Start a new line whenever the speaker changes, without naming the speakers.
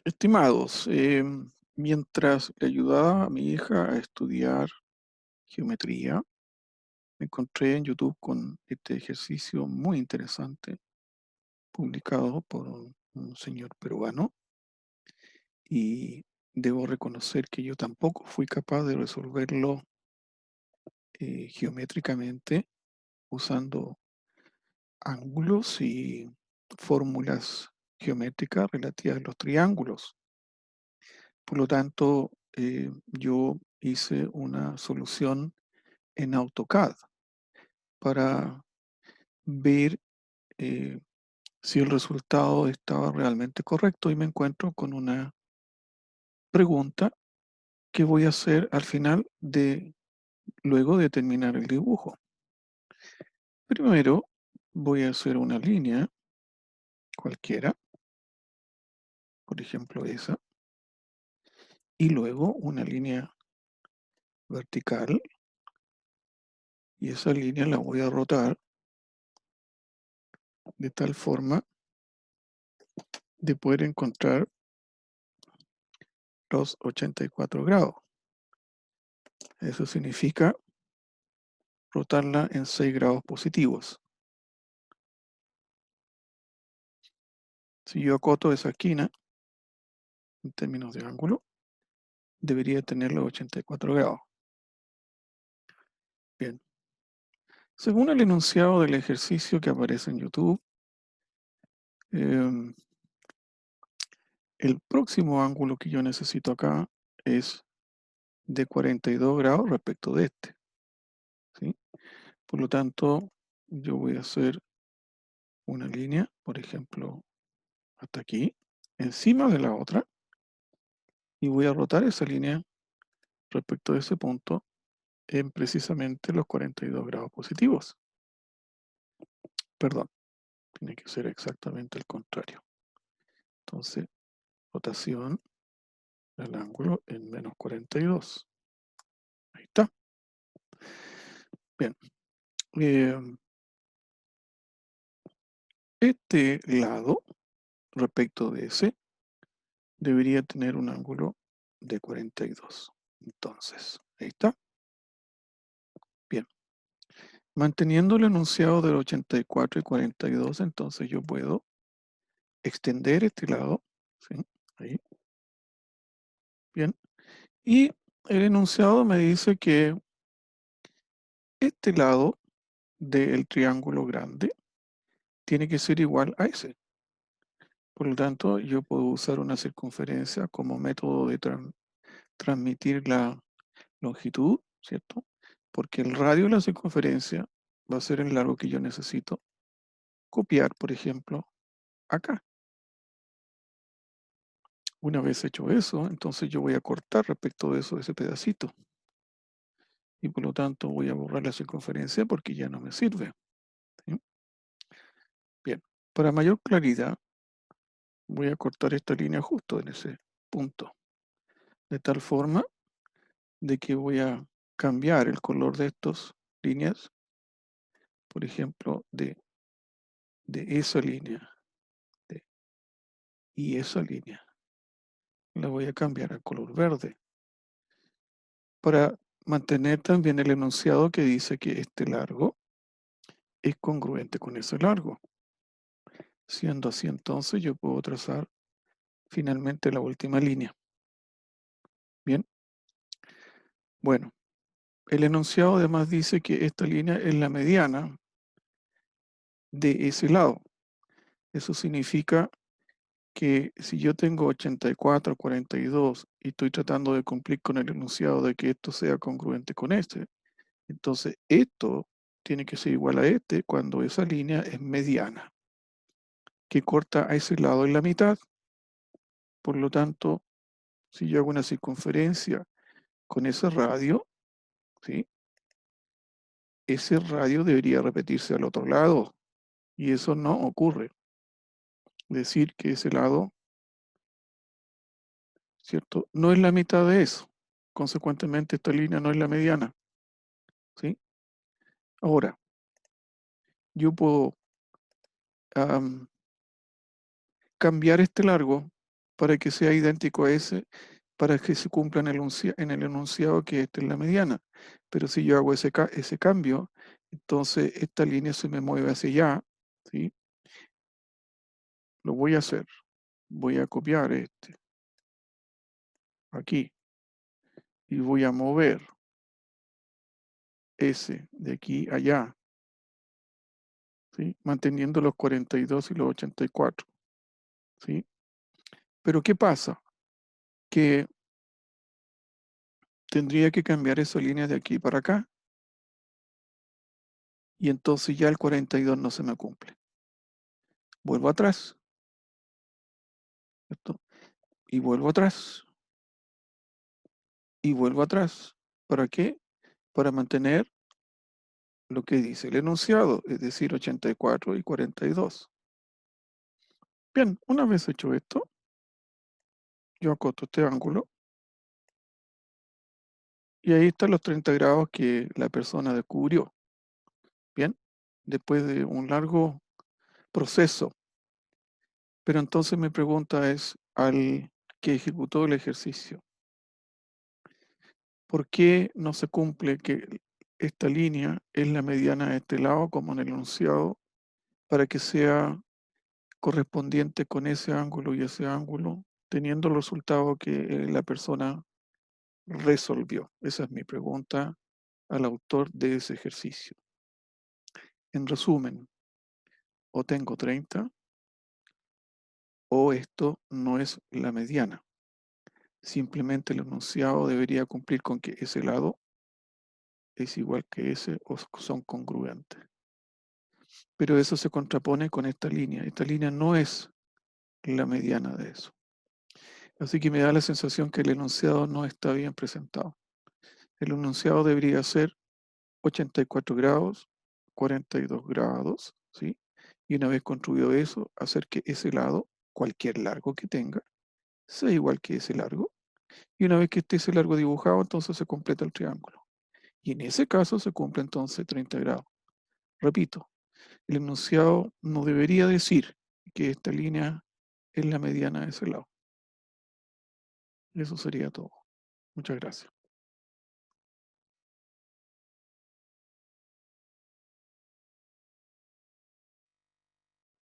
Estimados, mientras le ayudaba a mi hija a estudiar geometría, me encontré en YouTube con este ejercicio muy interesante, publicado por un señor peruano, y debo reconocer que yo tampoco fui capaz de resolverlo geométricamente usando ángulos y fórmulas geométricas relativas a los triángulos. Por lo tanto, yo hice una solución en AutoCAD para ver eh, si el resultado estaba realmente correcto, y me encuentro con una pregunta que voy a hacer al final luego de terminar el dibujo. Primero voy a hacer una línea cualquiera, por ejemplo esa, y luego una línea vertical, y esa línea la voy a rotar de tal forma de poder encontrar los 84 grados. Eso significa rotarla en 6 grados positivos. Si yo acoto esa esquina en términos de ángulo, debería tener los 84 grados. Bien. Según el enunciado del ejercicio que aparece en YouTube, em, el próximo ángulo que yo necesito acá es de 42 grados respecto de este, ¿sí? Por lo tanto, yo voy a hacer una línea, por ejemplo, hasta aquí, encima de la otra, y voy a rotar esa línea respecto de ese punto en precisamente los 42 grados positivos. Perdón, tiene que ser exactamente el contrario. Entonces, rotación del ángulo en menos 42. Ahí está. Bien. Este lado, respecto de ese, debería tener un ángulo de 42. Entonces, ahí está. Bien. Manteniendo el enunciado del 84 y 42, entonces yo puedo extender este lado, ¿sí? Ahí. Bien. Y el enunciado me dice que este lado del triángulo grande tiene que ser igual a ese. Por lo tanto, yo puedo usar una circunferencia como método de transmitir la longitud, ¿cierto? Porque el radio de la circunferencia va a ser el largo que yo necesito copiar, por ejemplo, acá. Una vez hecho eso, entonces yo voy a cortar respecto de eso, ese pedacito. Y por lo tanto voy a borrar la circunferencia porque ya no me sirve, ¿sí? Bien, para mayor claridad, voy a cortar esta línea justo en ese punto, de tal forma de que voy a cambiar el color de estas líneas, por ejemplo, de esa línea y esa línea. La voy a cambiar a color verde para mantener también el enunciado que dice que este largo es congruente con ese largo. Siendo así, entonces yo puedo trazar finalmente la última línea. Bien, bueno, el enunciado además dice que esta línea es la mediana de ese lado. Eso significa que si yo tengo 84, 42 y estoy tratando de cumplir con el enunciado de que esto sea congruente con este, entonces esto tiene que ser igual a este cuando esa línea es mediana, que corta a ese lado en la mitad. Por lo tanto, si yo hago una circunferencia con ese radio, ¿sí? Ese radio debería repetirse al otro lado, y eso no ocurre. Decir que ese lado, ¿cierto? No es la mitad de eso. Consecuentemente, esta línea no es la mediana, ¿sí? Ahora, yo puedo cambiar este largo para que sea idéntico a ese, para que se cumpla en el enunciado que esta es la mediana. Pero si yo hago ese cambio, entonces esta línea se me mueve hacia allá, ¿sí? Lo voy a hacer. Voy a copiar este aquí y voy a mover ese de aquí a allá, ¿sí? Manteniendo los 42 y los 84, ¿sí? Pero ¿qué pasa? Que tendría que cambiar esa línea de aquí para acá y entonces ya el 42 no se me cumple. Vuelvo atrás, ¿cierto? Y vuelvo atrás, y vuelvo atrás. ¿Para qué? Para mantener lo que dice el enunciado, es decir, 84 y 42. Bien, una vez hecho esto, yo acoto este ángulo y ahí están los 30 grados que la persona descubrió. Bien, después de un largo proceso. Pero entonces mi pregunta es al que ejecutó el ejercicio, ¿por qué no se cumple que esta línea es la mediana de este lado como en el enunciado para que sea correspondiente con ese ángulo y ese ángulo, teniendo el resultado que la persona resolvió? Esa es mi pregunta al autor de ese ejercicio. En resumen, o tengo 30 o esto no es la mediana. Simplemente el enunciado debería cumplir con que ese lado es igual que ese o son congruentes. Pero eso se contrapone con esta línea. Esta línea no es la mediana de eso. Así que me da la sensación que el enunciado no está bien presentado. El enunciado debería ser 84 grados, 42 grados, ¿sí? Y una vez construido eso, hacer que ese lado, cualquier largo que tenga, sea igual que ese largo. Y una vez que esté ese largo dibujado, entonces se completa el triángulo. Y en ese caso se cumple entonces 30 grados. Repito, el enunciado no debería decir que esta línea es la mediana de ese lado. Eso sería todo. Muchas gracias.